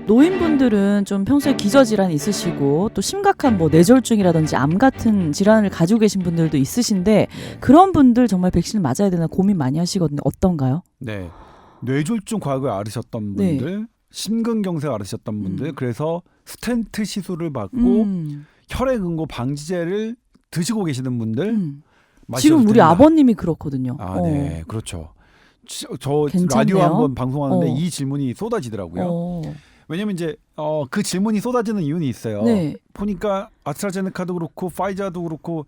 노인분들은 좀 평소에 기저질환 있으시고 또 심각한 뭐 뇌졸중이라든지 암 같은 질환을 가지고 계신 분들도 있으신데 네. 그런 분들 정말 백신을 맞아야 되나 고민 많이 하시거든요. 어떤가요? 네. 뇌졸중 과거에 앓으셨던 네. 분들, 심근경색 앓으셨던 분들, 그래서 스텐트 시술을 받고 혈액 응고 방지제를 드시고 계시는 분들 지금 마셔도 우리 된다. 아버님이 그렇거든요. 아, 네, 그렇죠. 저 괜찮네요. 라디오 한번 방송하는데 어. 이 질문이 쏟아지더라고요. 어. 왜냐면 이제 그 질문이 쏟아지는 이유는 있어요. 네. 보니까 아스트라제네카도 그렇고 파이자도 그렇고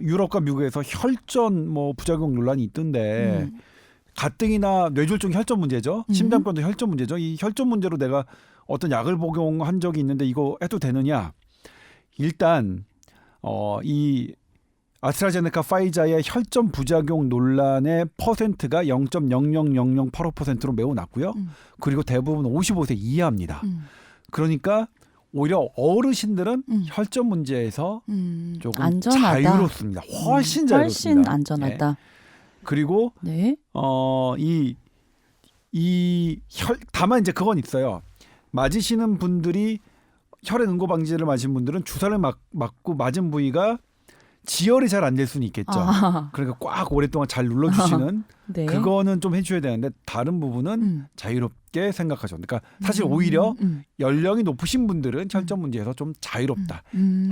유럽과 미국에서 혈전 뭐 부작용 논란이 있던데 가뜩이나 뇌졸중 혈전 문제죠. 심장병도 혈전 문제죠. 이 혈전 문제로 내가 어떤 약을 복용한 적이 있는데 이거 해도 되느냐? 일단 이 아스트라제네카 파이자의 혈전 부작용 논란의 퍼센트가 0.000085%로 매우 낮고요. 그리고 대부분 55세 이하입니다. 그러니까 오히려 어르신들은 혈전 문제에서 조금 안전하다. 자유롭습니다. 훨씬 자유롭습니다. 훨씬 안전하다. 네. 그리고 네. 다만 이제 그건 있어요. 맞으시는 분들이 혈액 응고 방지제를 맞으신 분들은 주사를 맞고 맞은 부위가 지혈이 잘 안 될 수는 있겠죠. 그러니까 꽉 오랫동안 잘 눌러주시는 네. 그거는 좀 해줘야 되는데 다른 부분은 자유롭게 생각하죠. 그러니까 사실 오히려 연령이 높으신 분들은 혈전 문제에서 좀 자유롭다.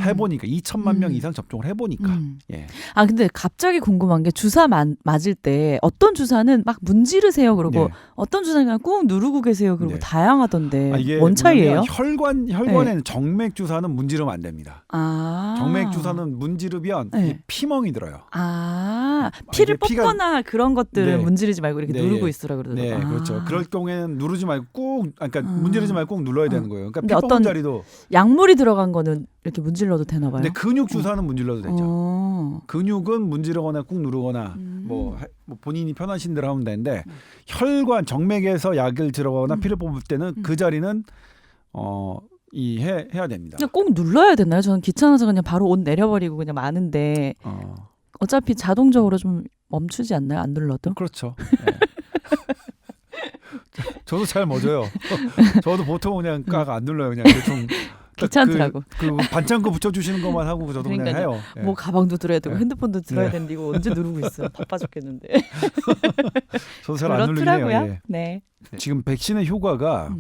해보니까 2천만 명 이상 접종을 해보니까. 예. 아 근데 갑자기 궁금한 게 주사 맞을 때 어떤 주사는 막 문지르세요 그러고 네. 어떤 주사는 그냥 꾹 누르고 계세요 그러고 네. 다양하던데 이게 뭔 차이예요? 혈관에는 정맥 주사는 문지르면 안 됩니다. 아. 정맥 주사는 문지르면 네. 이 피멍이 들어요. 아 피를 이게 피가- 뽑거나 그런 것들은 네. 문지르지 말고 이렇게 네. 누르고 있으라 그러더라고요. 네, 그렇죠. 그럴 경우에는 누르지 말고 꾹, 그러니까 문지르지 말고 꾹 눌러야 되는 거예요. 그러니까 근데 피 뽑은 어떤 자리도. 약물이 들어간 거는 이렇게 문질러도 되나 봐요. 근데 근육 주사는 문질러도 되죠. 근육은 문지르거나 꾹 누르거나 뭐 본인이 편하신 대로 하면 되는데 혈관 정맥에서 약을 들어가거나 피를 뽑을 때는 그 자리는 해야 됩니다. 그냥 꼭 눌러야 되나요? 저는 귀찮아서 그냥 바로 옷 내려버리고 그냥 마는데 어차피 자동적으로 좀 멈추지 않나요? 안 눌러도? 그렇죠. 네. 저도 잘 멎어요. 저도 보통 그냥 꽉 안 눌러요. 그냥 대충 귀찮더라고. 그 반창고 붙여주시는 것만 하고 저도 그냥 그러니까요. 해요. 예. 뭐 가방도 들어야 되고 네. 핸드폰도 들어야 네. 되는데 이거 언제 누르고 있어. 바빠 죽겠는데. 저도 잘 안 눌리긴 해요. 그렇더라고요. 예. 네. 지금 백신의 효과가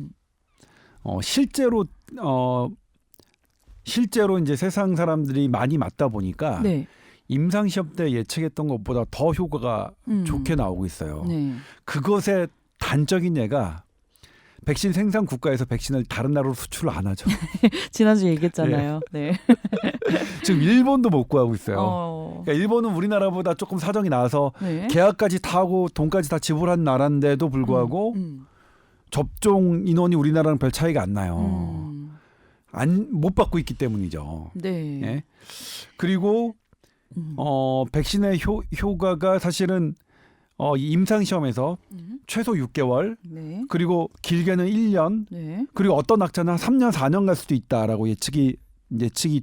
실제로 이제 세상 사람들이 많이 맞다 보니까 네. 임상 시험 때 예측했던 것보다 더 효과가 좋게 나오고 있어요. 네. 그것의 단적인 예가 백신 생산 국가에서 백신을 다른 나라로 수출을 안 하죠. 지난주에 얘기했잖아요. 네. 지금 일본도 못 구하고 있어요. 그러니까 일본은 우리나라보다 조금 사정이 나아서 네. 계약까지 타고 돈까지 다 지불한 나라인데도 불구하고 접종 인원이 우리나라랑 별 차이가 안 나요. 못 받고 있기 때문이죠. 네. 예? 그리고 백신의 효과가 사실은 임상 시험에서 최소 6개월 네. 그리고 길게는 1년 네. 그리고 어떤 학자는 3년 4년 갈 수도 있다라고 예측이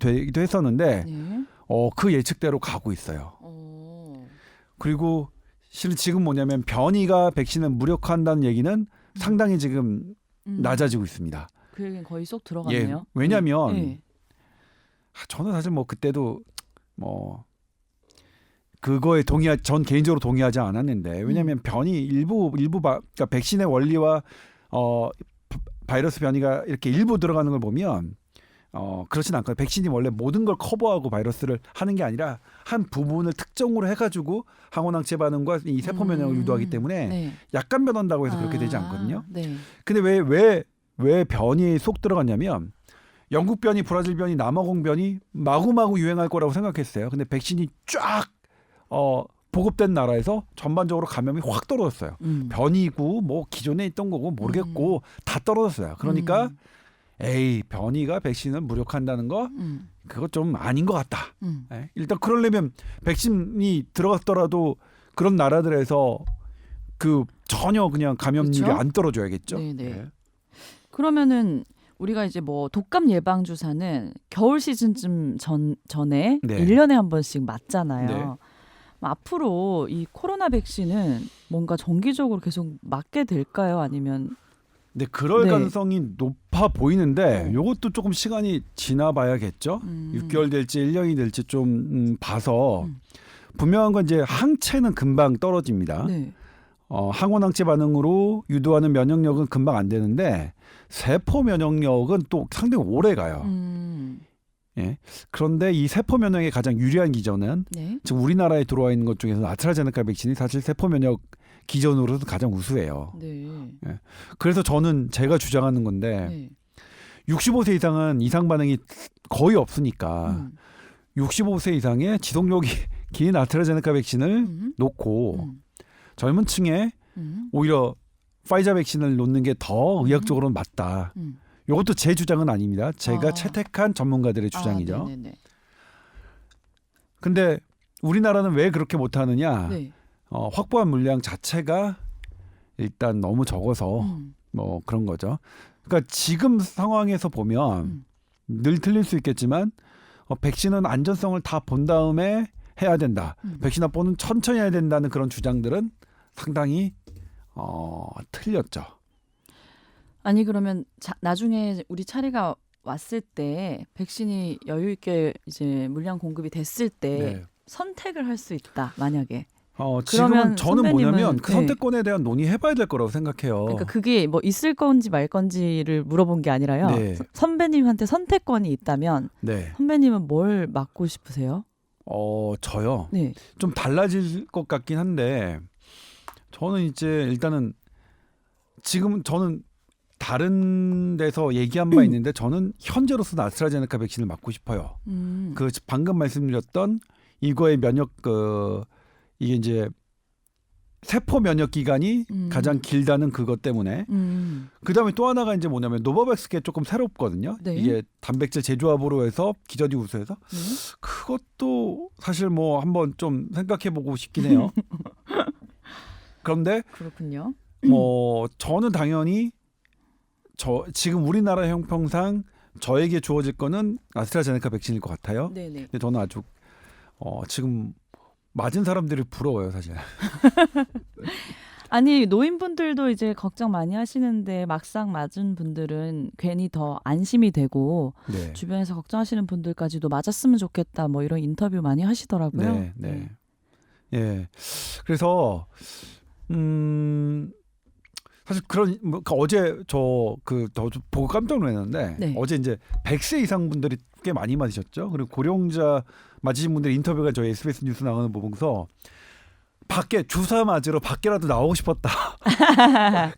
되기도 했었는데 네. 그 예측대로 가고 있어요. 그리고 실은 지금 뭐냐면 변이가 백신을 무력화한다는 얘기는 상당히 지금 낮아지고 있습니다. 그 얘기는 거의 쏙 들어갔네요. 예, 왜냐하면 네. 저는 사실 뭐 그때도 뭐 그거에 전 개인적으로 동의하지 않았는데 왜냐하면 변이 그러니까 백신의 원리와 바이러스 변이가 이렇게 일부 들어가는 걸 보면 그렇진 않거든요. 백신이 원래 모든 걸 커버하고 바이러스를 하는 게 아니라 한 부분을 특정으로 해가지고 항원항체 반응과 이 세포 면역을 유도하기 때문에 네. 약간 변한다고 해서 그렇게 되지 않거든요. 네. 근데 왜 변이 쏙 들어갔냐면 영국 변이, 브라질 변이, 남아공 변이 마구마구 유행할 거라고 생각했어요. 근데 백신이 쫙 보급된 나라에서 전반적으로 감염이 확 떨어졌어요. 변이고 뭐 기존에 있던 거고 모르겠고 다 떨어졌어요. 그러니까 변이가 백신을 무력화한다는 거 그거 좀 아닌 것 같다. 예? 일단 그러려면 백신이 들어갔더라도 그런 나라들에서 그 전혀 그냥 감염률이 그렇죠? 안 떨어져야겠죠. 네네. 예. 그러면은 우리가 이제 뭐 독감 예방 주사는 겨울 시즌쯤 전에 네. 1년에 한 번씩 맞잖아요. 네. 앞으로 이 코로나 백신은 뭔가 정기적으로 계속 맞게 될까요? 아니면 근데 그럴 네. 가능성이 높아 보이는데 이것도 조금 시간이 지나봐야겠죠. 6개월 될지 1년이 될지 좀 봐서 분명한 건 이제 항체는 금방 떨어집니다. 네. 항원항체 반응으로 유도하는 면역력은 금방 안 되는데 세포 면역력은 또 상당히 오래 가요. 예. 그런데 이 세포 면역의 가장 유리한 기전은 네. 지금 우리나라에 들어와 있는 것 중에서 아스트라제네카 백신이 사실 세포 면역 기전으로도 가장 우수해요. 네. 예. 그래서 저는 제가 주장하는 건데 네. 65세 이상은 이상 반응이 거의 없으니까 65세 이상의 지속력이 긴 아스트라제네카 백신을 놓고 젊은 층에 오히려 파이자 백신을 놓는 게 더 의학적으로는 맞다. 이것도 제 주장은 아닙니다. 제가 채택한 전문가들의 주장이죠. 네네네. 근데 우리나라는 왜 그렇게 못하느냐? 네. 확보한 물량 자체가 일단 너무 적어서 뭐 그런 거죠. 그러니까 지금 상황에서 보면 늘 틀릴 수 있겠지만 백신은 안전성을 다 본 다음에 해야 된다. 백신 확보는 천천히 해야 된다는 그런 주장들은 상당히 틀렸죠. 아니 그러면 나중에 우리 차례가 왔을 때 백신이 여유 있게 이제 물량 공급이 됐을 때 네. 선택을 할 수 있다. 만약에. 지금은 그러면 저는 뭐냐면 그 네. 선택권에 대한 논의해봐야 될 거라고 생각해요. 그러니까 그게 뭐 있을 건지 말 건지를 물어본 게 아니라요. 네. 선배님한테 선택권이 있다면 네. 선배님은 뭘 맡고 싶으세요? 저요. 네. 좀 달라질 것 같긴 한데 저는 이제 일단은 지금 저는 다른 데서 얘기한 바 있는데 저는 현재로서는 아스트라제네카 백신을 맞고 싶어요. 그 방금 말씀드렸던 이거의 면역 이게 이제 세포 면역 기간이 가장 길다는 그것 때문에 그다음에 또 하나가 이제 뭐냐면 노바백스게 조금 새롭거든요. 네. 이게 단백질 재조합으로 해서 기전이 우수해서 그것도 사실 뭐 한번 좀 생각해보고 싶긴 해요. 그런데 그렇군요. 저는 당연히 지금 우리나라 형평상 저에게 주어질 거는 아스트라제네카 백신일 것 같아요. 네네. 근데 저는 아주 지금 맞은 사람들이 부러워요, 사실. 아니 노인분들도 이제 걱정 많이 하시는데 막상 맞은 분들은 괜히 더 안심이 되고 네. 주변에서 걱정하시는 분들까지도 맞았으면 좋겠다 뭐 이런 인터뷰 많이 하시더라고요. 네, 네. 예. 그래서 사실 그런 어제 저 보고 깜짝 놀랐는데 네. 어제 이제 100세 이상 분들이 꽤 많이 맞으셨죠. 그리고 고령자 맞으신 분들 인터뷰가 저희 SBS 뉴스 나가는 거 보면서 밖에 주사 맞으러 밖에라도 나오고 싶었다.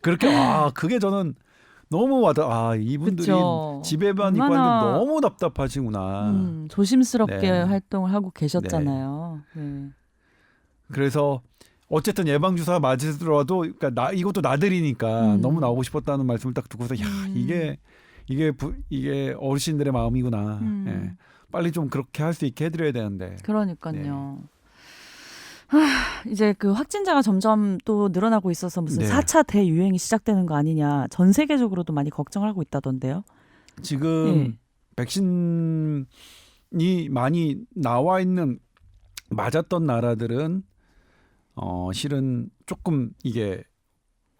그렇게 그게 저는 너무 이분들이 그쵸. 집에만 있고 하는 게 너무 답답하시구나. 조심스럽게 네. 활동을 하고 계셨잖아요. 네. 그래서 어쨌든 예방 주사 맞으더라도 그러니까 이것도 나들이니까 너무 나오고 싶었다는 말씀을 딱 듣고서 이게 어르신들의 마음이구나. 예. 빨리 좀 그렇게 할 수 있게 해드려야 되는데. 그러니까요. 이제 그 확진자가 점점 또 늘어나고 있어서 무슨 네. 4차 대유행이 시작되는 거 아니냐. 전 세계적으로도 많이 걱정을 하고 있다던데요. 지금 백신이 많이 나와 있는 맞았던 나라들은 실은 조금 이게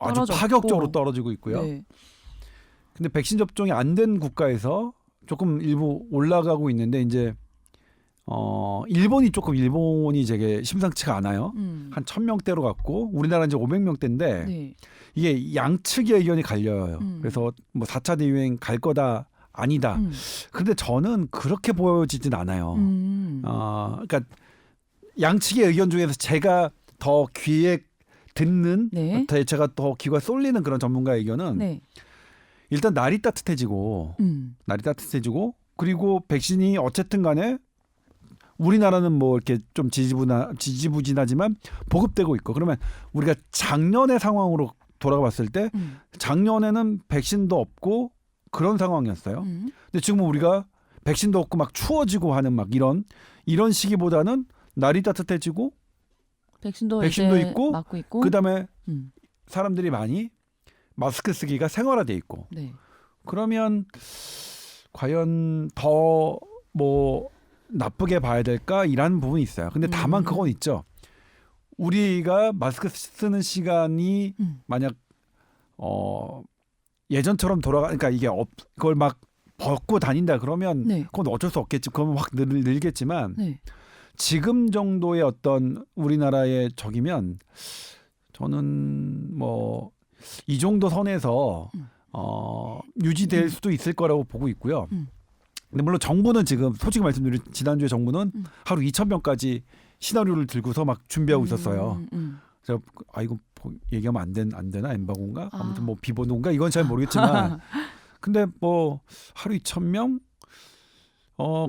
아주 떨어졌고. 파격적으로 떨어지고 있고요. 네. 근데 백신 접종이 안 된 국가에서 조금 일부 올라가고 있는데 이제 일본이 되게 심상치가 않아요. 한 1,000명대로 갔고 우리나라 이제 500명대인데 네. 이게 양측의 의견이 갈려요. 그래서 뭐 4차 대유행 갈 거다 아니다. 근데 저는 그렇게 보여지진 않아요. 그러니까 양측의 의견 중에서 제가 더 귀에 듣는 네. 제가 더 귀가 쏠리는 그런 전문가의 의견은 네. 일단 날이 따뜻해지고 그리고 백신이 어쨌든 간에 우리나라는 뭐 이렇게 좀 지지부진하지만 보급되고 있고 그러면 우리가 작년의 상황으로 돌아가 봤을 때 작년에는 백신도 없고 그런 상황이었어요. 근데 지금 우리가 백신도 없고 막 추워지고 하는 막 이런 시기보다는 날이 따뜻해지고 백신도 이제 있고 맞고 있고 그다음에 사람들이 많이 마스크 쓰기가 생활화돼 있고 네. 그러면 과연 더 뭐 나쁘게 봐야 될까 이런 부분이 있어요. 근데 다만 그건 있죠. 우리가 마스크 쓰는 시간이 만약 예전처럼 그러니까 이게 그걸 막 벗고 다닌다 그러면 네. 그건 어쩔 수 없겠지. 그러면 확 늘겠지만 네. 지금 정도의 어떤 우리나라의 적이면 저는 뭐 이 정도 선에서 유지될 수도 있을 거라고 보고 있고요. 근데 물론 정부는 지금 솔직히 말씀드린 지난주에 정부는 하루 2,000명까지 시나리오를 들고서 막 준비하고 있었어요. 그래서 이거 얘기하면 안 되나 엠바고인가 아무튼 뭐 비보도인가 이건 잘 모르겠지만 근데 뭐 하루 2,000명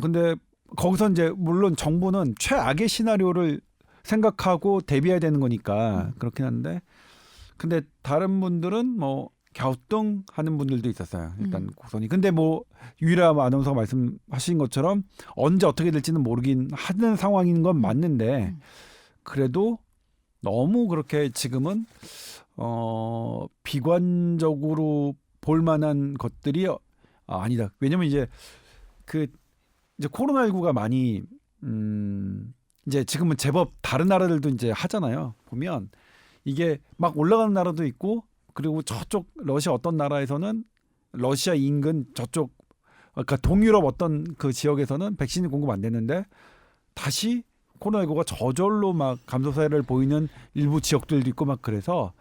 근데 거기서 이제 물론 정부는 최악의 시나리오를 생각하고 대비해야 되는 거니까 그렇긴 한데 근데 다른 분들은 뭐 갸우뚱하는 분들도 있었어요. 일단 곡선이. 근데 뭐 유일아 아나운서가 말씀하신 것처럼 언제 어떻게 될지는 모르긴 하는 상황인 건 맞는데 그래도 너무 그렇게 지금은 비관적으로 볼 만한 것들이 아니다. 왜냐면 이제 이제 코로나19가 많이 이제 지금은 제법 다른 나라들도 이제 하잖아요. 보면 이게 막 올라가는 나라도 있고 그리고 저쪽 러시아 어떤 나라에서는 러시아 인근 저쪽 그러니까 동유럽 어떤 그 지역에서는 백신이 공급 안 됐는데 다시 코로나19가 저절로 막 감소세를 보이는 일부 지역들도 있고 막 그래서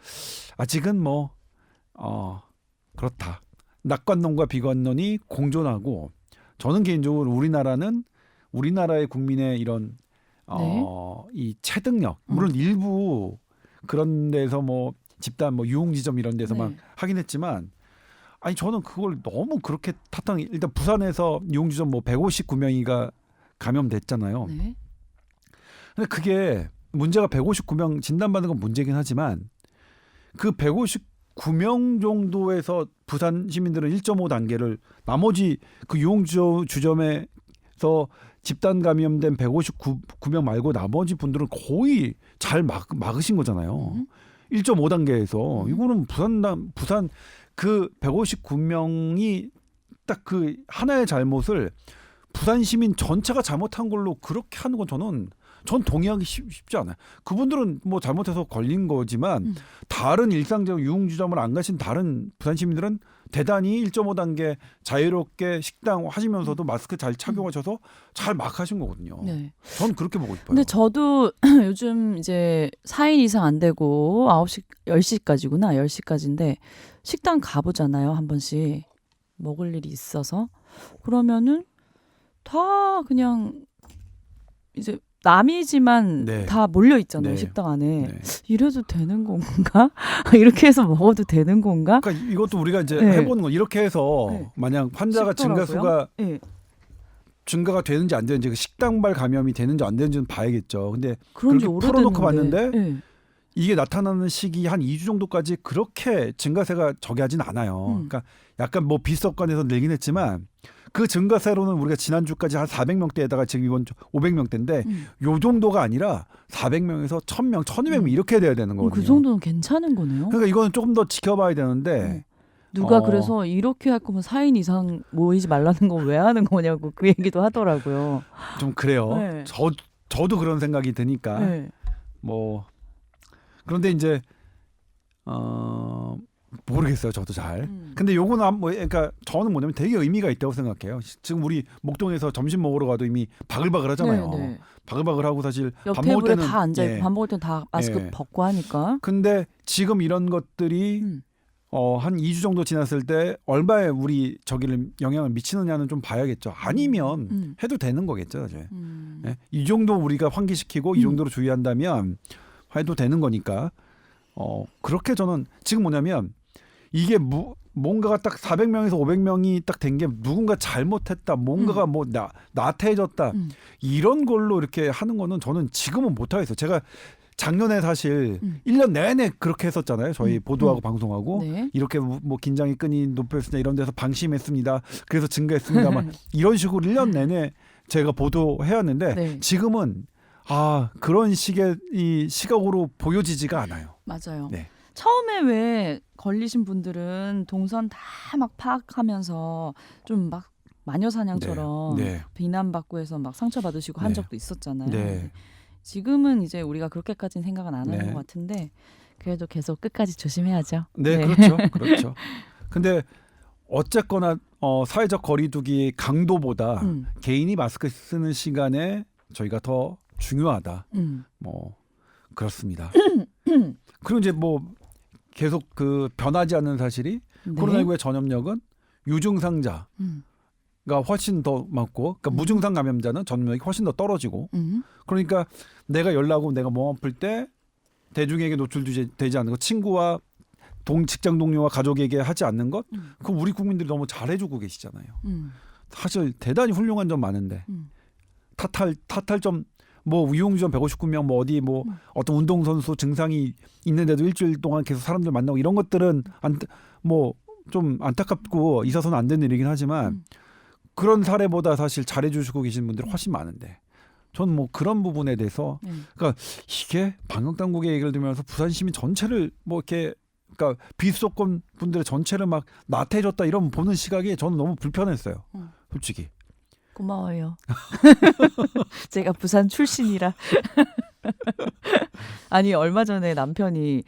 아직은 뭐 그렇다. 낙관론과 비관론이 공존하고 저는 개인적으로 우리나라의 국민의 이런 이 체득력 물론 일부 그런 데서 뭐 집단 뭐 유흥지점 이런 데서 막 하긴 했지만 아니 저는 그걸 너무 그렇게 일단 부산에서 유흥지점 뭐 159명이가 감염됐잖아요. 네. 근데 그게 문제가 159명 진단받는 건 문제긴 하지만 그 159명 정도에서 부산 시민들은 1.5 단계를 나머지 그 유흥주점에서 집단 감염된 159명 말고 나머지 분들은 거의 잘 막으신 거잖아요. 1.5 단계에서 이거는 부산 그 159명이 딱 그 하나의 잘못을 부산 시민 전체가 잘못한 걸로 그렇게 하는 건 전 동의하기 쉽지 않아요. 그분들은 뭐 잘못해서 걸린 거지만 다른 일상적 유흥주점을 안 가신 다른 부산 시민들은 대단히 1.5 단계 자유롭게 식당 하시면서도 마스크 잘 착용하셔서 잘 막 하신 거거든요. 네. 전 그렇게 보고 싶어요. 근데 저도 요즘 이제 4인 이상 안 되고 9시, 10시까지구나. 10시까지인데 식당 가보잖아요. 한 번씩. 먹을 일이 있어서. 그러면은 다 그냥 이제 남이지만 네. 다 몰려 있잖아요. 네. 식당 안에. 네. 이래도 되는 건가? 이렇게 해서 먹어도 되는 건가? 그러니까 이것도 우리가 이제 네. 해보는 거 이렇게 해서 네. 만약 환자가 쉽더라고요. 증가수가 네. 증가가 되는지 안 되는지 그 식당발 감염이 되는지 안 되는지는 봐야겠죠. 근데 그런 지 그렇게 풀어놓고 오래됐는데. 봤는데 네. 이게 나타나는 시기 한 2주 정도까지 그렇게 증가세가 저기 하진 않아요. 그러니까 약간 뭐 비석관에서 늘긴 했지만 그 증가세로는 우리가 지난주까지 한 400명대에다가 지금 이번 주 500명대인데 요 정도가 아니라 400명에서 1000명, 1200명 이렇게 돼야 되는 거거든요. 그 정도는 괜찮은 거네요. 그러니까 이거는 조금 더 지켜봐야 되는데 누가 그래서 이렇게 할 거면 4인 이상 모이지 말라는 건 왜 하는 거냐고 그 얘기도 하더라고요. 좀 그래요. 네. 저도 그런 생각이 드니까 네. 뭐 그런데 이제 모르겠어요. 저도 잘. 근데 요거는 그러니까 저는 뭐냐면 되게 의미가 있다고 생각해요. 지금 우리 목동에서 점심 먹으러 가도 이미 바글바글 하잖아요. 네, 네. 바글바글하고 사실 옆 밥 먹을 테이블에 때는 다 앉아 있고 예. 밥 먹을 땐 다 마스크 예. 벗고 하니까. 근데 지금 이런 것들이 한 2주 정도 지났을 때 얼마에 우리 저기를 영향을 미치느냐는 좀 봐야겠죠. 아니면 해도 되는 거겠죠. 이제. 예? 이 정도 우리가 환기시키고 이 정도로 주의한다면 해도 되는 거니까. 그렇게 저는 지금 뭐냐면 이게 뭔가가 딱 400명에서 500명이 딱 된 게 누군가 잘못했다. 뭔가가 뭐 나태해졌다. 이런 걸로 이렇게 하는 거는 저는 지금은 못 하겠어요. 제가 작년에 사실 1년 내내 그렇게 했었잖아요. 저희 보도하고 방송하고 네. 이렇게 뭐 긴장의 끈이 높였으냐 이런 데서 방심했습니다. 그래서 증가했습니다. 막 이런 식으로 1년 내내 제가 보도해왔는데 네. 지금은 그런 식의 이 시각으로 보여지지가 않아요. 맞아요. 네. 처음에 왜 걸리신 분들은 동선 다 막 파악하면서 좀 막 마녀사냥처럼 네. 비난받고 해서 막 상처받으시고 한 네. 적도 있었잖아요. 네. 지금은 이제 우리가 그렇게까지는 생각은 안 하는 네. 것 같은데 그래도 계속 끝까지 조심해야죠. 네, 그렇죠. 그렇죠. 근데 어쨌거나 사회적 거리두기 강도보다 개인이 마스크 쓰는 시간에 저희가 더 중요하다. 뭐 그렇습니다. 그리고 이제 뭐 계속 그 변하지 않는 사실이 네. 코로나19의 전염력은 유증상자가 훨씬 더 많고, 그러니까 무증상 감염자는 전염력이 훨씬 더 떨어지고, 그러니까 내가 열나고 내가 몸 아플 때 대중에게 노출되지 않는 것, 친구와 직장 동료와 가족에게 하지 않는 것, 그 우리 국민들이 너무 잘해주고 계시잖아요. 사실 대단히 훌륭한 점 많은데 탓할 점 뭐 위용주점 159명 뭐 어디 뭐 어떤 운동선수 증상이 있는데도 일주일 동안 계속 사람들 만나고 이런 것들은 뭐 좀 안타깝고 있어서는 안 되는 일이긴 하지만 그런 사례보다 사실 잘해주시고 계신 분들이 훨씬 많은데 저는 뭐 그런 부분에 대해서 그러니까 이게 방역 당국의 얘기를 들으면서 부산 시민 전체를 뭐 이렇게 그러니까 비수도권 분들의 전체를 막 나태해졌다 이런 보는 시각이 저는 너무 불편했어요. 솔직히. 고마워요. 제가 부산 출신이라. 아니 얼마 전에 남편이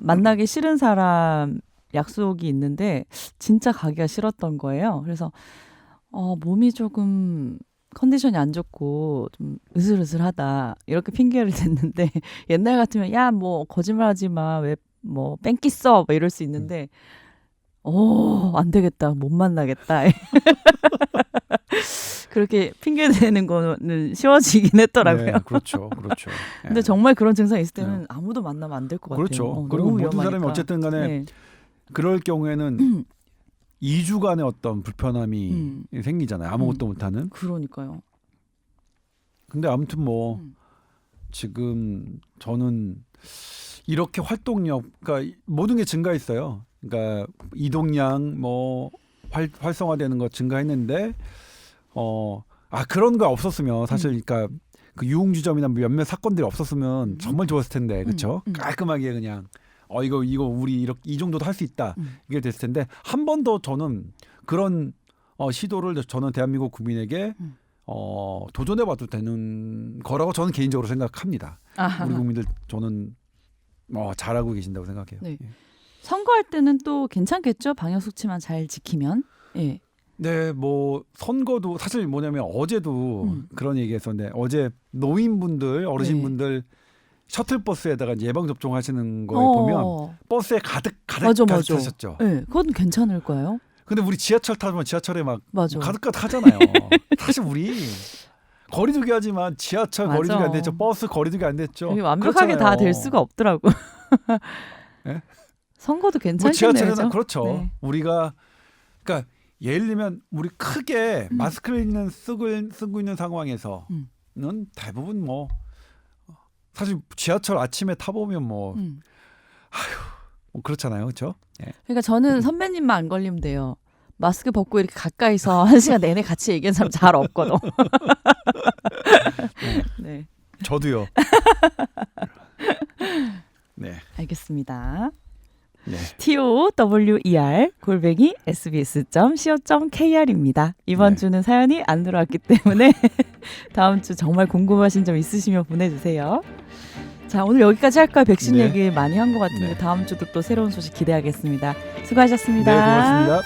만나기 싫은 사람 약속이 있는데 진짜 가기가 싫었던 거예요. 그래서 몸이 조금 컨디션이 안 좋고 좀 으슬으슬하다 이렇게 핑계를 댔는데 옛날 같으면 야 뭐 거짓말하지 마 왜 뭐 뺑기 써 뭐 이럴 수 있는데 안 되겠다 못 만나겠다. 그렇게 핑계 대는 거는 쉬워지긴 했더라고요. 네, 그렇죠. 근데 정말 그런 증상이 있을 때는 아무도 만나면 안 될 것 같아요. 그렇죠. 그리고 모든 사람이 어쨌든 간에 그럴 경우에는 2주간의 어떤 불편함이 생기잖아요. 아무것도 못하는. 그러니까요. 근데 아무튼 뭐 지금 저는 이렇게 활동력, 그러니까 모든 게 증가했어요. 그러니까 이동량 뭐 활성화되는 거 증가했는데 그런 거 없었으면 사실 그러니까 그 유흥주점이나 몇몇 사건들이 없었으면 정말 좋았을 텐데 그렇죠? 깔끔하게 그냥 이거 우리 이 정도도 할 수 있다 이게 됐을 텐데 한 번 더 저는 그런 시도를 저는 대한민국 국민에게 도전해봐도 되는 거라고 저는 개인적으로 생각합니다. 우리 국민들 저는 잘하고 계신다고 생각해요. 네. 선거할 때는 또 괜찮겠죠? 방역 수칙만 잘 지키면. 예. 네, 뭐 선거도 사실 뭐냐면 어제도 그런 얘기했었는데 어제 노인분들, 어르신분들 셔틀버스에다가 예방 접종하시는 거에 보면 버스에 가득 타셨죠. 네, 그건 괜찮을 거예요. 근데 우리 지하철 타면 지하철에 막 맞아. 가득 하잖아요. 사실 우리 거리두기 하지만 지하철 맞아. 거리두기 안 됐죠. 버스 거리두기 안 됐죠. 완벽하게 다 될 수가 없더라고. 네? 선거도 뭐 괜찮겠네요. 지하철에는 그렇죠. 네. 우리가 그러니까 예를 들면 우리 크게 마스크를 쓰고 있는 상황에서는 대부분 뭐 사실 지하철 아침에 타보면 뭐 그렇잖아요, 그렇죠? 네. 그러니까 저는 선배님만 안 걸리면 돼요. 마스크 벗고 이렇게 가까이서 1시간 내내 같이 얘기하는 사람 잘 없거든. 네. 저도요. 네. 알겠습니다. 네. tower@sbs.co.kr입니다. 이번 주는 사연이 안 들어왔기 때문에 다음 주 정말 궁금하신 점 있으시면 보내주세요. 자, 오늘 여기까지 할까요? 백신 얘기 많이 한 것 같은데 다음 주도 또 새로운 소식 기대하겠습니다. 수고하셨습니다. 네, 고맙습니다.